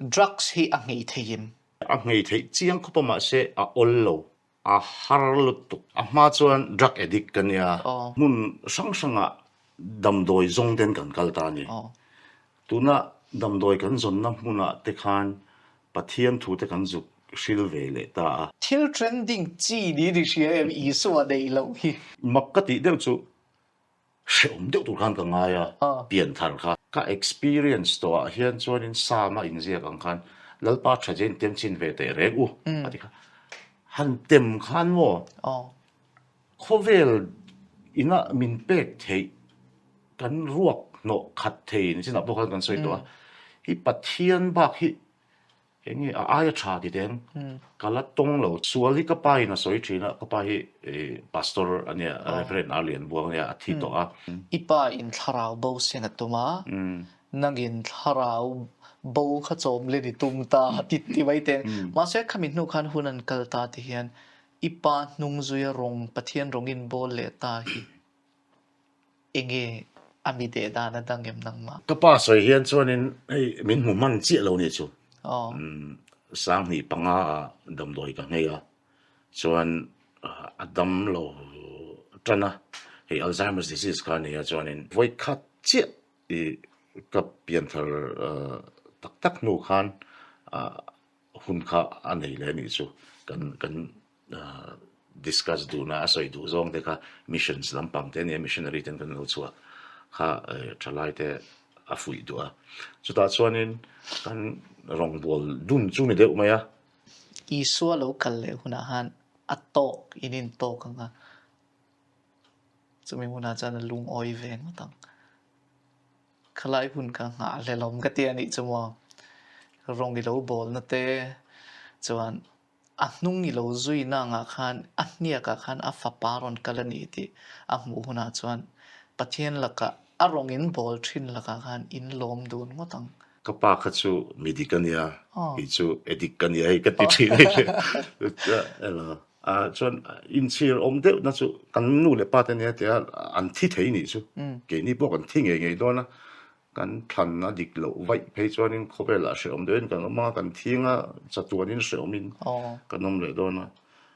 drugs hi angi thein ngay thấy chiang có mà sẽ olo harlutuk mà chuan drug addict kan ya mun sang sanga dam doi zong den kan kal ta ni tuna dam doi kan zon na muna te khan pathian thu te kan zuk shil ve le ta thil trending chi ni ri sia i so dei lo hi makati deu chu sheom deu tu khan ka nga ya pian thar kha ka experience to hian chuan in sama in zia kan khan lalpa thajen tem chin ve te re u ati kha han tem khan mo khovel ina min pek thei kan ruak no khat thei ni china bo kan soi to hi pathian ba hi engi aya tha di den kala tong lo suali ka pai na soi thina ka pai pastor ania reverend alien buang ya athi to a ipa in tharau bo senga tuma nangin tharau bo kha chom le ni tumta ti vai ten ma se khamin nu khan hunan kalta ti hian ipa nungzuya rong pathian rongin bol le ta hi enge amide da na dangem nangma ka pa soi hian chuanin ei min mu man chi lo ni chu sang ni panga dam doi ka ngeya chuan adam lo tana hey Alzheimer's disease ka ni chuanin voi khat chi i ka pian thar tak tak nu khan hun kha anei le ni chu kan discuss du na soi du zong te kha missions lampang te ni missionary ten kan lo chuwa kha thalai te a fui du a chuta chuanin kan rong bol dun chu ni deuh maya i suwa lo kal le huna han atok inin tok nga chumi huna chan lung oi veng tang khalai hun ka nga le lom ka ti ani chumo rong i lo bol na te chuan a hnung i lo zui na nga khan a hnia ka khan a fa paron kalani ti a mu huna chuan pathian laka a rong in bol thin laka khan in lom dun ngotang ka pa kha chu medicania hi chu edicania hi ka ti thi ni ela chuan in chir om deuh na chu kan nu le pa te ne te an thi thei ni chu ke ni pawh kan thi nge do na kan thlan na dik lo vai phei chuanin khobela hreom den kan ma kan thinga chatuanin hreomin kanom le do na